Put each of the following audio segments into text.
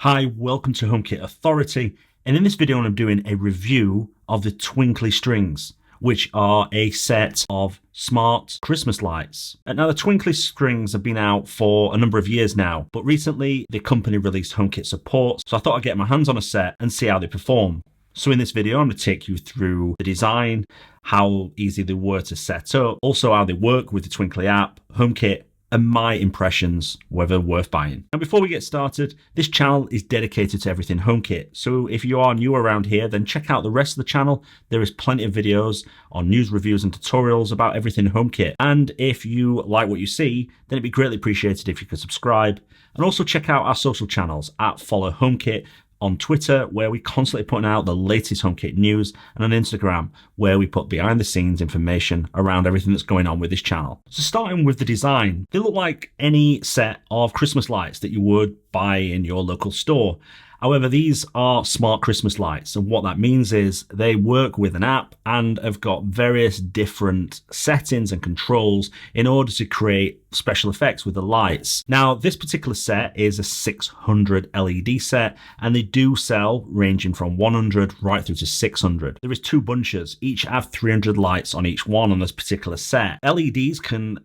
Hi, welcome to HomeKit Authority, and in this video I'm doing a review of the Twinkly Strings, which are a set of smart Christmas lights. Now the Twinkly Strings have been out for a number of years now, but recently the company released HomeKit support, so I thought I'd get my hands on a set and see how they perform. So in this video I'm going to take you through the design, how easy they were to set up, also how they work with the Twinkly app, HomeKit, and my impressions, whether worth buying. And before we get started, this channel is dedicated to everything HomeKit. So if you are new around here, then check out the rest of the channel. There is plenty of videos on news, reviews, and tutorials about everything HomeKit. And if you like what you see, then it'd be greatly appreciated if you could subscribe. And also check out our social channels at Follow HomeKit on Twitter, where we constantly putting out the latest HomeKit news, and on Instagram, where we put behind the scenes information around everything that's going on with this channel. So starting with the design, they look like any set of Christmas lights that you would buy in your local store. However, these are smart Christmas lights, and what that means is they work with an app and have got various different settings and controls in order to create special effects with the lights. Now, this particular set is a 600 LED set, and they do sell ranging from 100 right through to 600. There is two bunches, each have 300 lights on each one on this particular set. LEDs can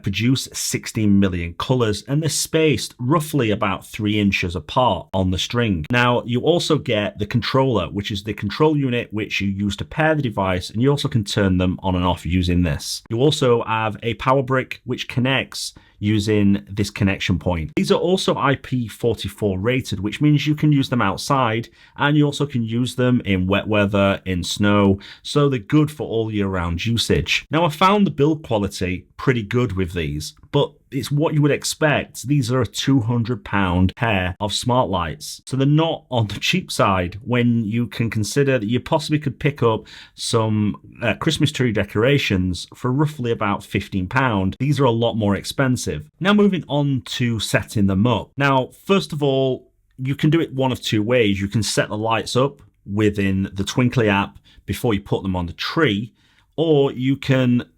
produce 16 million colors, and they're spaced roughly about 3 inches apart on the string. Now, you also get the controller, which is the control unit which you use to pair the device, and you also can turn them on and off using this. You also have a power brick which connects using this connection point. These are also IP44 rated, which means you can use them outside, and you also can use them in wet weather, in snow, so they're good for all year round usage. Now, I found the build quality pretty good with these, but it's what you would expect. These are a £200 pair of smart lights, so they're not on the cheap side when you can consider that you possibly could pick up some Christmas tree decorations for roughly about £15. These are a lot more expensive. Now moving on to setting them up. Now, first of all, you can do it one of two ways. You can set the lights up within the Twinkly app before you put them on the tree, or you can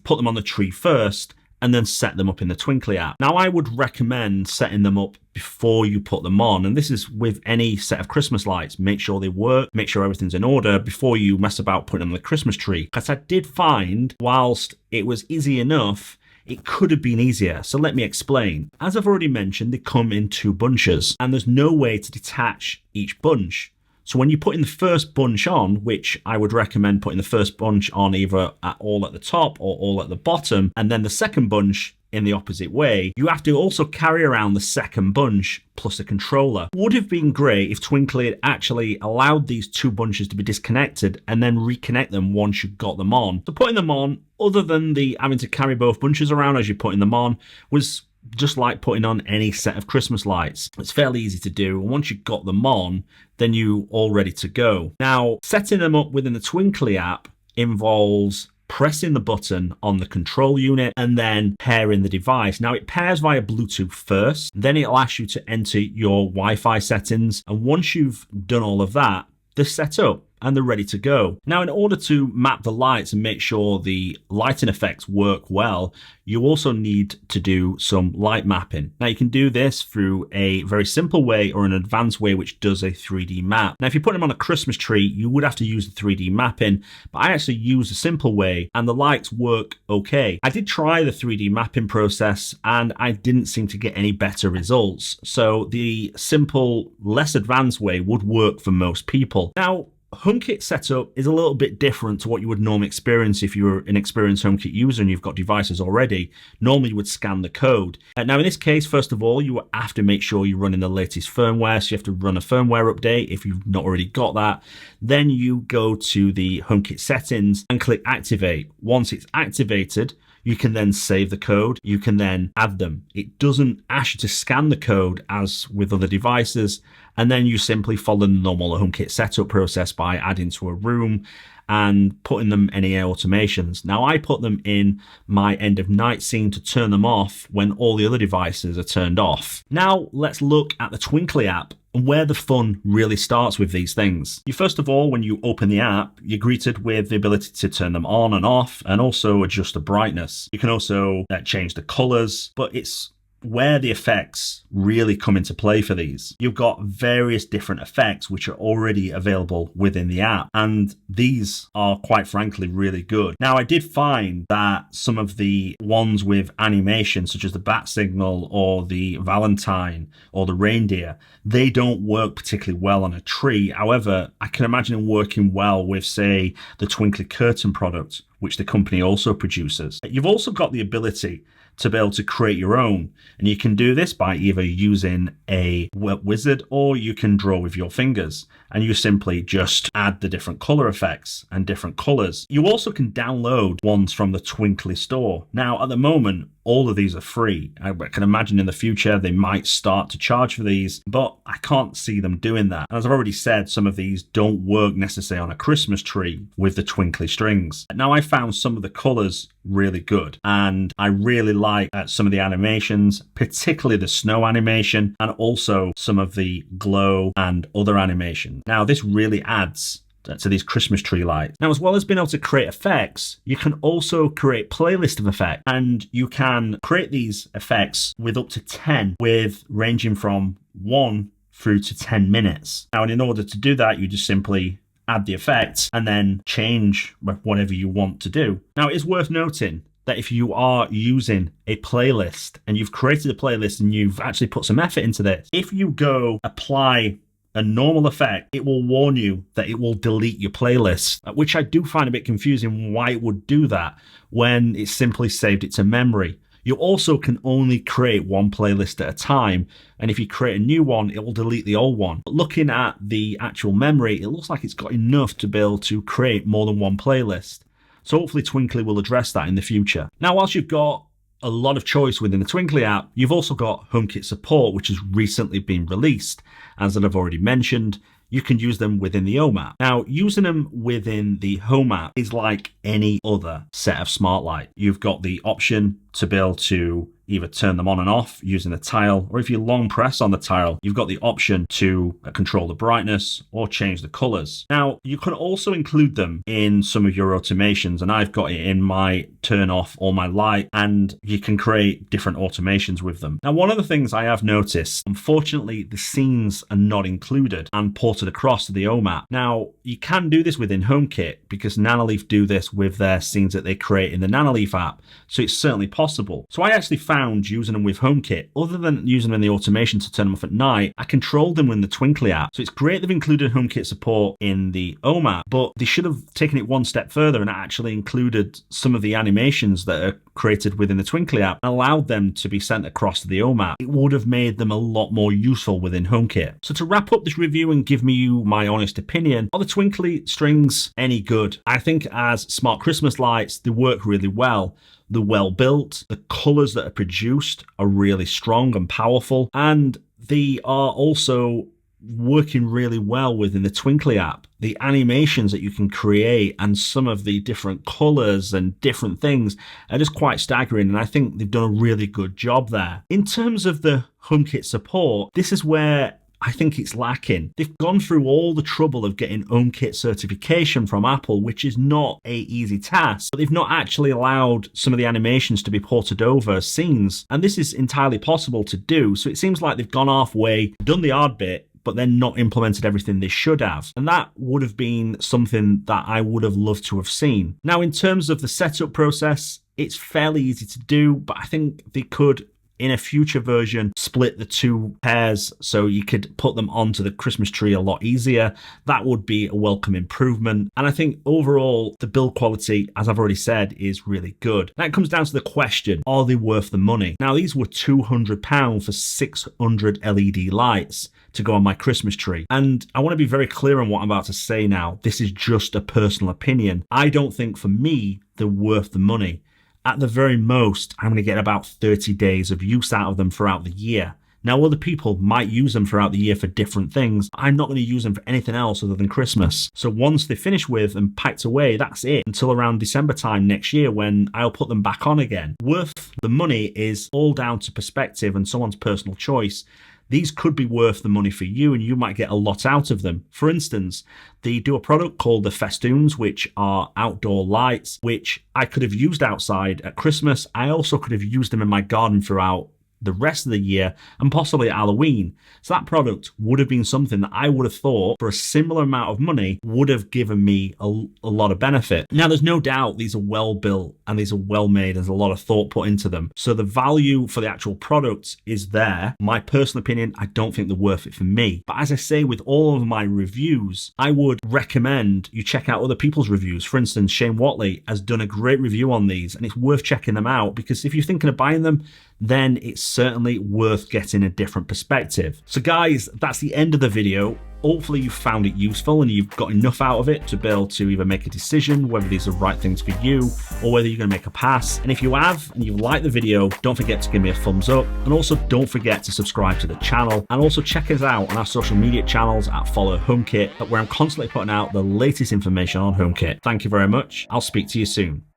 put them on the tree first and then set them up in the Twinkly app. Now, I would recommend setting them up before you put them on, and this is with any set of Christmas lights. Make sure they work, make sure everything's in order before you mess about putting them on the Christmas tree. Because I did find, whilst it was easy enough, it could have been easier, so let me explain. As I've already mentioned, they come in two bunches, and there's no way to detach each bunch. So when you put in the first bunch on, which I would recommend putting the first bunch on either all at the top or all at the bottom, and then the second bunch in the opposite way, you have to also carry around the second bunch plus a controller. Would have been great if Twinkly had actually allowed these two bunches to be disconnected and then reconnect them once you got them on. So putting them on, other than the having to carry both bunches around as you're putting them on, was just like putting on any set of Christmas lights. It's fairly easy to do, and once you've got them on, then you're all ready to go. Now, setting them up within the Twinkly app involves pressing the button on the control unit and then pairing the device. Now, it pairs via Bluetooth first, then it'll ask you to enter your Wi-Fi settings, and once you've done all of that, they're set up and they're ready to go. Now, in order to map the lights and make sure the lighting effects work well, you also need to do some light mapping. Now, you can do this through a very simple way or an advanced way which does a 3D map. Now, if you put them on a Christmas tree, you would have to use the 3D mapping, but I actually use a simple way and the lights work okay. I did try the 3D mapping process and I didn't seem to get any better results. So the simple, less advanced way would work for most people. Now, HomeKit setup is a little bit different to what you would normally experience if you're an experienced HomeKit user and you've got devices already. Normally you would scan the code. Now in this case, first of all, you have to make sure you're running the latest firmware. So you have to run a firmware update if you've not already got that. Then you go to the HomeKit settings and click activate. Once it's activated, you can then save the code. You can then add them. It doesn't ask you to scan the code as with other devices. And then you simply follow the normal HomeKit setup process by adding to a room and putting them in any automations. Now, I put them in my end of night scene to turn them off when all the other devices are turned off. Now, let's look at the Twinkly app and where the fun really starts with these things. First of all, when you open the app, you're greeted with the ability to turn them on and off and also adjust the brightness. You can also change the colors, but it's where the effects really come into play for these. You've got various different effects which are already available within the app, and these are quite frankly really good. Now, I did find that some of the ones with animation, such as the bat signal or the Valentine or the reindeer, they don't work particularly well on a tree. However, I can imagine them working well with, say, the Twinkly curtain product, which the company also produces. You've also got the ability to be able to create your own. And you can do this by either using a web wizard or you can draw with your fingers. And you simply just add the different color effects and different colors. You also can download ones from the Twinkly store. Now, at the moment, all of these are free. I can imagine in the future they might start to charge for these, but I can't see them doing that. And as I've already said, some of these don't work necessarily on a Christmas tree with the Twinkly strings. Now, I found some of the colors really good, and I really like some of the animations, particularly the snow animation and also some of the glow and other animation. Now, this really adds to these Christmas tree lights. Now, as well as being able to create effects, you can also create playlist of effects, and you can create these effects with up to 10, with ranging from 1 through to 10 minutes. Now, and in order to do that, you just simply add the effects and then change whatever you want to do. Now, it's worth noting that if you are using a playlist and you've created a playlist and you've actually put some effort into this, if you go apply a normal effect, it will warn you that it will delete your playlist, which I do find a bit confusing why it would do that when it simply saved it to memory. You also can only create one playlist at a time, and if you create a new one, it will delete the old one. But looking at the actual memory, it looks like it's got enough to be able to create more than one playlist. So hopefully Twinkly will address that in the future. Now, whilst you've got a lot of choice within the Twinkly app, you've also got HomeKit support, which has recently been released. As I've already mentioned, you can use them within the Home app. Now, using them within the Home app is like any other set of smart light. You've got the option to be able to either turn them on and off using a tile, or if you long press on the tile, you've got the option to control the brightness or change the colors. Now, you can also include them in some of your automations, and I've got it in my turn off all my light, and you can create different automations with them. Now, one of the things I have noticed, unfortunately, the scenes are not included and ported across to the Home app. Now, you can do this within HomeKit because Nanoleaf do this with their scenes that they create in the Nanoleaf app, so it's certainly possible. So I actually found using them with HomeKit, other than using them in the automation to turn them off at night, I controlled them in the Twinkly app. So it's great they've included HomeKit support in the Home app, but they should have taken it one step further and actually included some of the animations that are created within the Twinkly app and allowed them to be sent across to the Home app. It would have made them a lot more useful within HomeKit. So to wrap up this review and give you my honest opinion, are the Twinkly strings any good? I think as smart Christmas lights, they work really well. They're well built, the colours that are produced are really strong and powerful, and they are also working really well within the Twinkly app. The animations that you can create and some of the different colours and different things are just quite staggering, and I think they've done a really good job there. In terms of the HomeKit support, this is where I think it's lacking. They've gone through all the trouble of getting HomeKit certification from Apple, which is not an easy task, but they've not actually allowed some of the animations to be ported over as scenes. And this is entirely possible to do. So it seems like they've gone halfway, done the hard bit, but then not implemented everything they should have. And that would have been something that I would have loved to have seen. Now, in terms of the setup process, it's fairly easy to do, but I think they could, in a future version, split the two pairs so you could put them onto the Christmas tree a lot easier. That would be a welcome improvement. And I think overall, the build quality, as I've already said, is really good. Now it comes down to the question, are they worth the money? Now, these were £200 for 600 LED lights to go on my Christmas tree. And I want to be very clear on what I'm about to say now. This is just a personal opinion. I don't think for me, they're worth the money. At the very most, I'm going to get about 30 days of use out of them throughout the year. Now, other people might use them throughout the year for different things. I'm not going to use them for anything else other than Christmas. So once they're finished with and packed away, that's it until around December time next year when I'll put them back on again. Worth the money is all down to perspective and someone's personal choice. These could be worth the money for you and you might get a lot out of them. For instance, they do a product called the Festoons, which are outdoor lights, which I could have used outside at Christmas. I also could have used them in my garden throughout the rest of the year and possibly at Halloween. So that product would have been something that I would have thought for a similar amount of money would have given me a lot of benefit. Now, there's no doubt these are well built and these are well made. There's a lot of thought put into them. So the value for the actual product is there. My personal opinion, I don't think they're worth it for me. But as I say with all of my reviews, I would recommend you check out other people's reviews. For instance, Shane Watley has done a great review on these, and it's worth checking them out because if you're thinking of buying them, then it's certainly worth getting a different perspective. So guys, that's the end of the video. Hopefully you found it useful and you've got enough out of it to be able to either make a decision whether these are the right things for you or whether you're going to make a pass. And if you have and you like the video, don't forget to give me a thumbs up, and also don't forget to subscribe to the channel, and also check us out on our social media channels at Follow HomeKit, where I'm constantly putting out the latest information on HomeKit. Thank you very much. I'll speak to you soon.